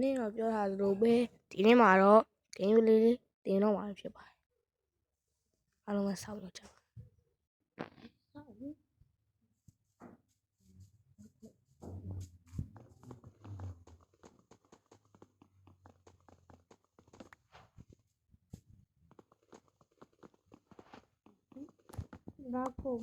နေ့တော့ပြောတာလိုပဲဒီနေ့မှာတော့ဂိမ်းလေးတင်တော့မှာဖြစ်ပါတယ်အားလုံးပဲဆောက်လို့ကြပါဒါကို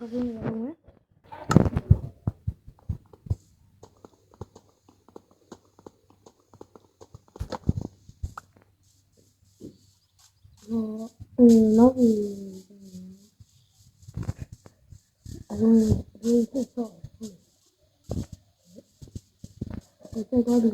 ခပ်ပြီးရအောင်မယ်နောက်ပြီးဒီဆက်ဆော့ဒီဆက်တော့ဒီ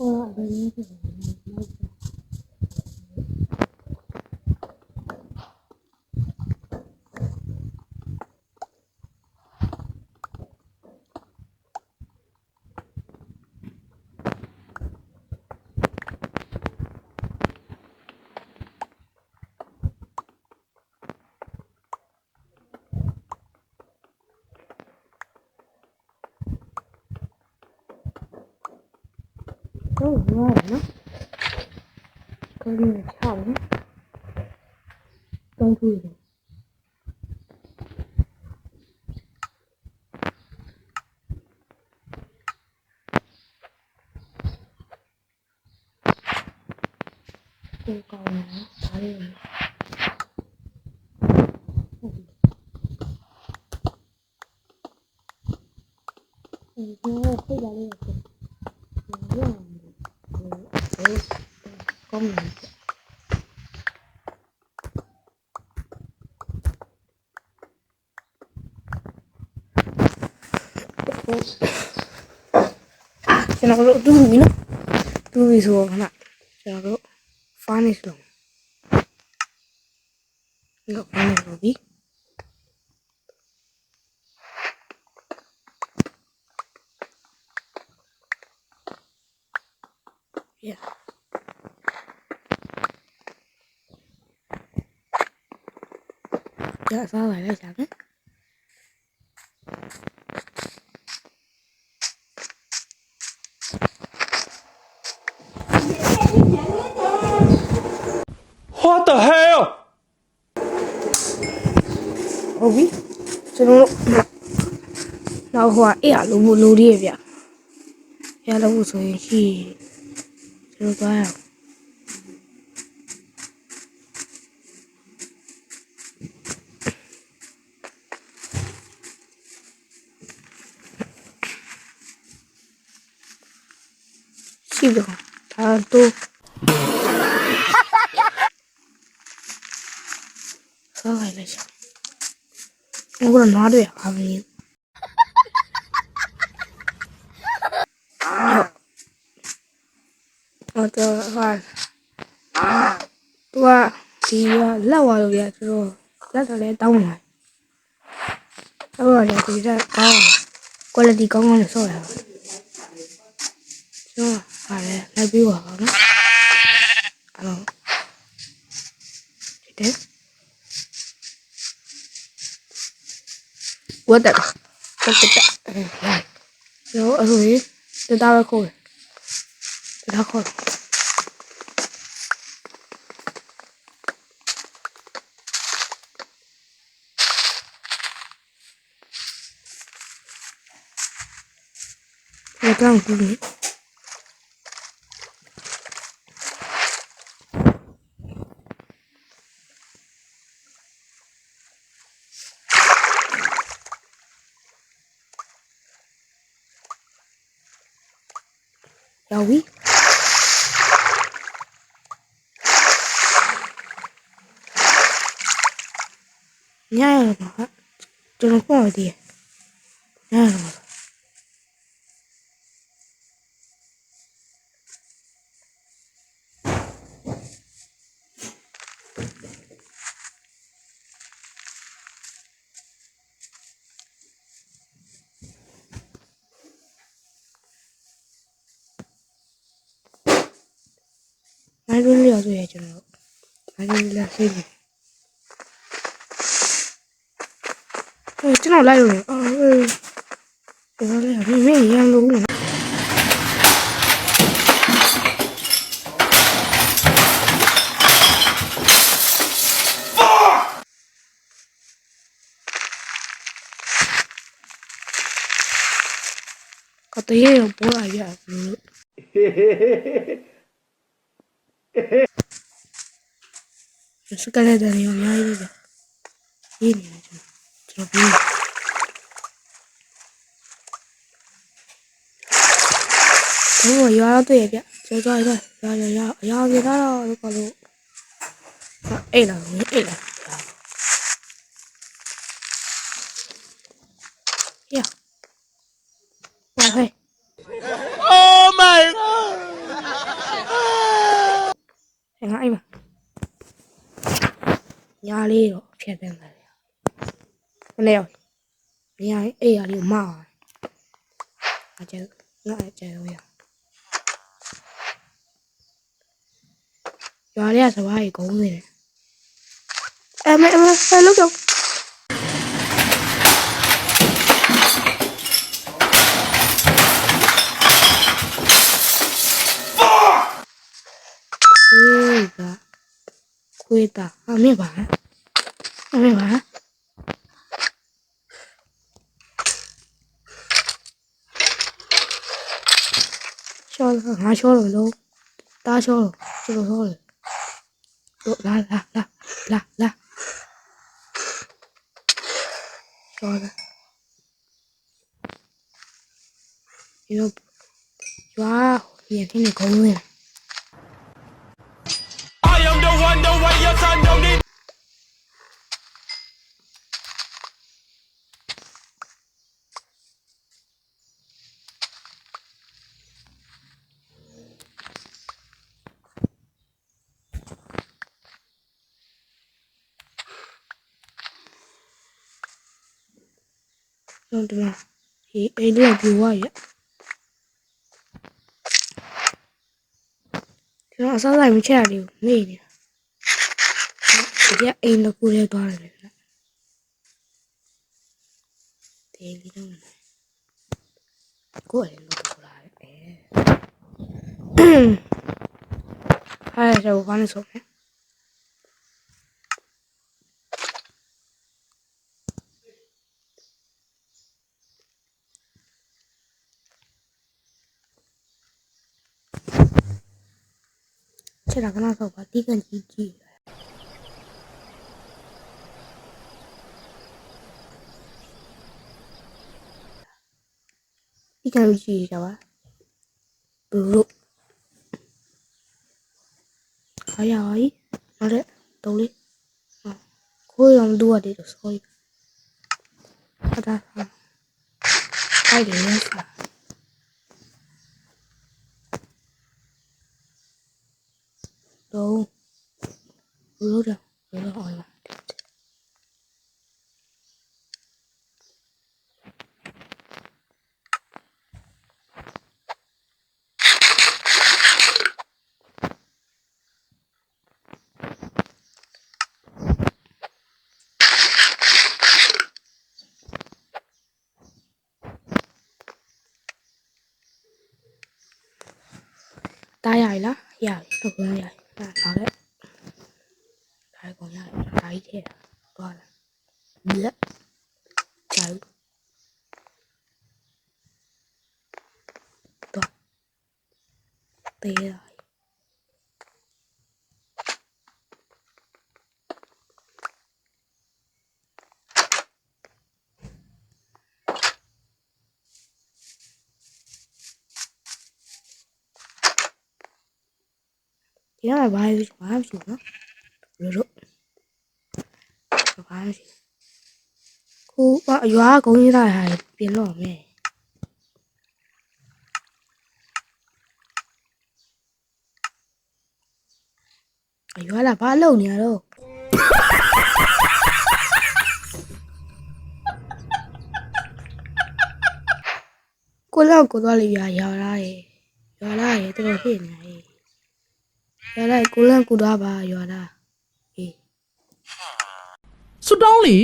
ဟောအရင်ကတော့ရအောင်နော်ခပ်ပြီးချအောင်တုံးထူးတယ်ကိုကောင်းတယ်ဒါလေးဒီတော့ဖိတ်လာလေးရတယ်ရအောင်ကောင်းတယ်ကျွန်တော်တို့တူပြီနော်တူပြီဆိုတော့ခဏကျွန်တော်တို့ furnish လုပ်နော် furnish လုပ်ပြီ yeah ကြစားပါလေရှာမယ်What the hell? ဟုတ်ပြီကျွန်တော်တို့နောက်ဟိုအဲ့အလိုလိုလေးပြရလို့ဆိုရင်ရှိကျွန်တော်သွားရအောင်ရှိတော့ဒါတော့စားလိုက်လိုက်ရှာအခုတော့နွားတွေပါပြီတော့ဟာသူကဒီလက်ဝါလို့ပြသူတို့လက်တော့လဲတောင်းလာတော့လည်းဒီကကောင်း quality ကောင်းကောင်းနဲ့ဆော့ရအောင်ကျွန်တော်ဟာလဲလိုက်ပြီးပါတော့နော်အဲ့တော့ဒီတဲ့ဝတ်တက်လိုက်ရောအဲ့လိုကြီးတသားပဲခိုးတယ်တသားခိုးတယ်ကောင်းကူး ရောက်ပြီညရတော့ဟာကျွန်တော်ပေါ့တည်းညရတော့မိုင်းလို့ရဆိုရကျွန်တော်မိုင်းလို့လက်စိတ်နေကျွန်တော်လိုက်လို့အော်ကျွန်တော်လည်းမင်းရမ်းလို့ကတည်းကပေါ်လာရဘူးစကလည်းတယ်ရောများကြီးပဲရင်းနေကျွန်တော်ပြီးတော့ရွာတော့တွေ့ရပြကျော်ရွာပြေးတော့လို့ကလို့အေးလာအေးလာရဟဲ့ Oh my god! ငါအိမ်မှာညာလေးတော့ဖြတ်ပြန်ပါလေမနေ့ရောညာအေးရလေးမောက်အကျငါအကျရောရွာလေးကစဘာကြီးကုန်းနေတယ်မလောက်တော့ခွေးတာအမေပါရှော့ငါရှော့လို့တားရှော့လို့ကျွန်တော်ရှော့လို့တို့လာရှော့တယ်ဒီတော့ရွာပြန်ထင်းနေကုန်းနေ I am the one, the way your son don't need. တော့ဒီမှာဒီအိမ်လေးကပြိုသွားပြီကျွန်တော်အစားဆိုင်မချက်ရသေးဘူးနေနေဒီကအိမ်တစ်ခုလေးသွားတယ်ဒီလေးတော့ကိုယ်လည်းလုပ်လာတယ်အဲ့ဒါဘာလို့ဆိုလဲချက်တာကနာတော့ပါတီးကန်ကြီးတီးကန်ကြီးကြပါဘလို့အားရပါ යි ဟုတ်တယ်တုံးလေးခိုးရောင်တူရတယ်တော့ sorry ဟာတာအိုက်တယ်ရစားတော့ဘလို့တော့အော်လာတားရည်လားရပြီတော့ကိုရပြီဒါလည်းဒါကိုရပြီဒါကြီးထဲသွားလာလက်ကြောက်တော့တေးရ ဒီကဘာလဲဘာမှမရှိဘူးနော်လို့ဘာမှမရှိခုရွာကုန်းကြီးလာဟာပြင်တော့မယ်ရွာလာဘာလုပ်နေရတော့ကိုလောက်ကိုသွားလေရွာလာရေတော်တော်ဟိနေရေရွာလာကိုလောက်ကိုသွားပါရွာလာအေး ဆုတောင်းလေ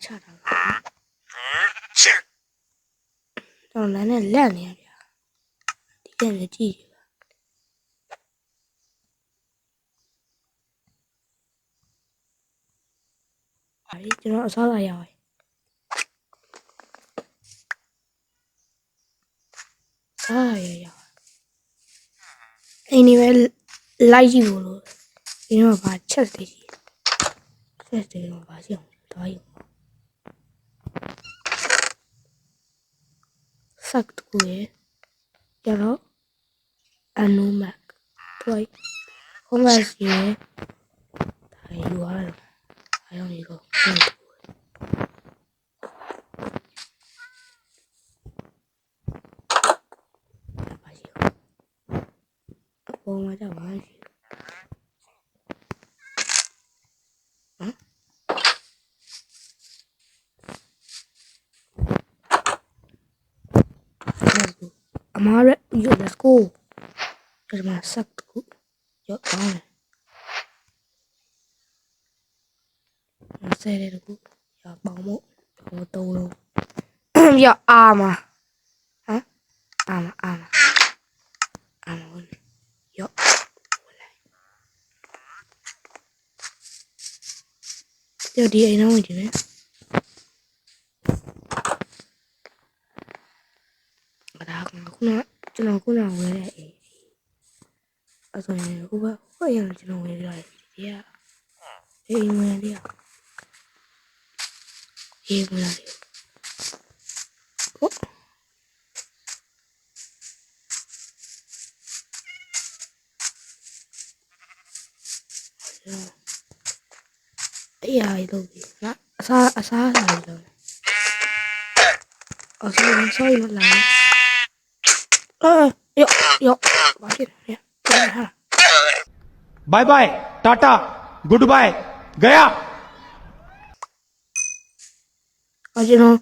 ချတာပါတော့လည်းနဲ့လက်နေရဗျာဒီကနေ့ကြည့်ပါအဲ့ကျွန်တော်အစားလာရအောင်ရအိမ်နေပဲလိုက်ကြည့်လို့ဒီတော့ဗာချက်သေးတော့ဗာစီအောင်သွားယူဆက်တူရဲ့ကျတော့အနုမတ်တွေ့ဟိုမတ်စီရဲ့ဒါယူရတော့အယောင်ကြီးကိုပေါ်မှာတော့ဘာရှိအမားရ let's go ဒီမှာဆက်ကူရောအောင်ဆဲတယ်ကူရပေါင်းမို့ဘောတုံးလုံးရအာမဟမ်အာမရောဒီအိမ်တော့ဝင်နေတယ်ဒါကခုနကျွန်တော်ဝယ်တဲ့အိမ်အဲ့ဆိုရင်ဟိုရကျွန်တော်ဝယ်ရတယ်ဒီကအိမ်ဝင်လေးရေးမလားဟုတ်အေးရလို့ဒီနော်အစားလာလို့အော်sorry မလာယောဘာဖြစ်လဲဟာ bye bye tata goodbye गया အော်ကျွန်တော်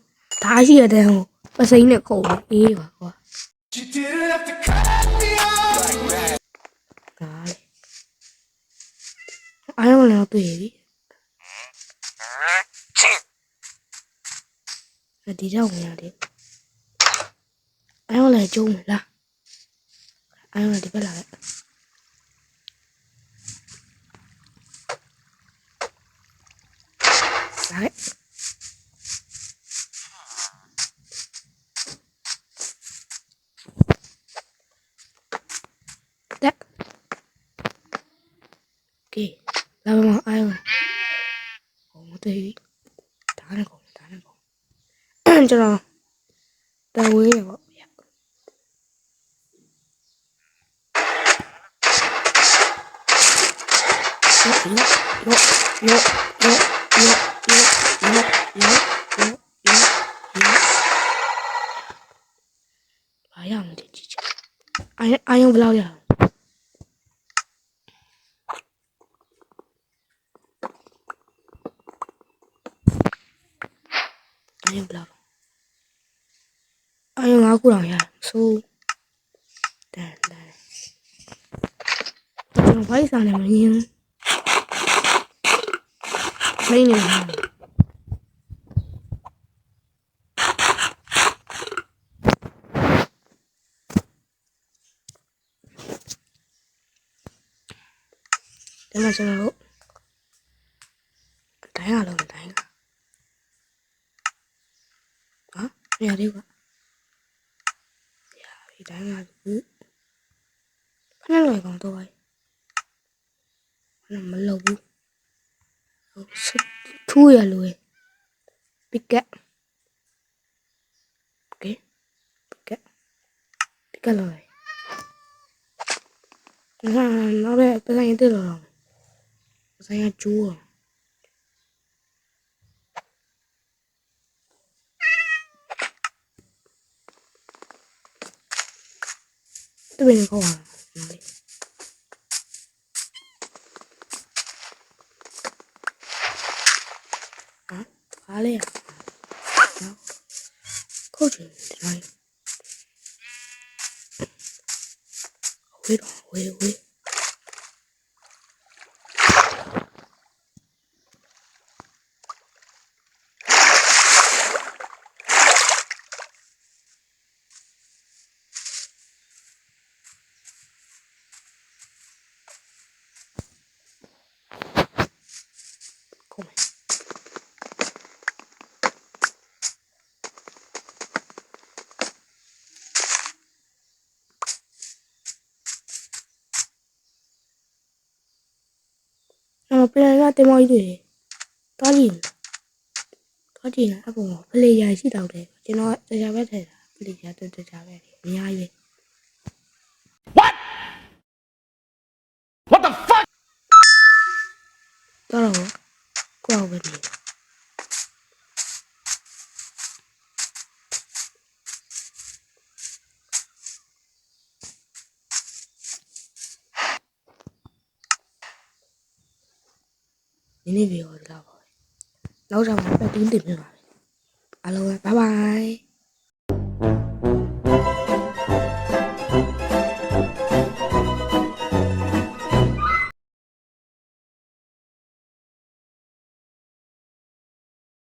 ဓာရှိရတဲ့ဟိုပစိမ့်နဲ့ခုံအေးပါကွာဒါလေအားလုံးလည်းတွေ့ပြီဒီတော့ဝင်ရတယ်အားလုံးလည်းကျုံးလားအားလုံးလည်းဒီဘက်လာလိုက်လာမအားလုံးဟိုမတွေ့ဘူးဒါနဲ့ကုန်ကျွန်တော်တဝေးရပေါ့ဗျာဘာရမလဲကြည့်အာယုံဘယ်လောက်ရအာယုံဘယ်လောက်အာယုံ5ခုတောင်ရဆိုးတန်ကျွန်တော်ဘိုက်စားနေမရင်းမင်းနေမှာဒီမှာကျွန်တော်တို့တိုင်းရလို့တိုင်းဟာမရသေးဘူးရပြီတိုင်းရဘူးခဏလွယ်ကောင်တော့မလုပ်ဘူးထူးရလို့ပစ်ကက် ကတ်လို့နောက်လည်းပဆိုင်တက်တော့ပဆိုင်ကကျိုးတော့တပင်းကောင်းလေဘာလဲခုတ်ချင်တယ်ဝေးတော့ဝေးခုမယ်ပြန်ရတင်မောကြီးတွေတွားကြည့်အပေါ်ဖလေရာရှိတော့တယ်ကျွန်တော်တရားပဲထဲတာဖလေရာတက်ကြပဲအများကြီး What the fuck? တော့ကိုယ်ပဲဒီနေ့ပြောတော့နောက်တော့ပတ်တင်းတင်ပြပါမယ်အားလုံးပဲဘိုင်ဘိုင်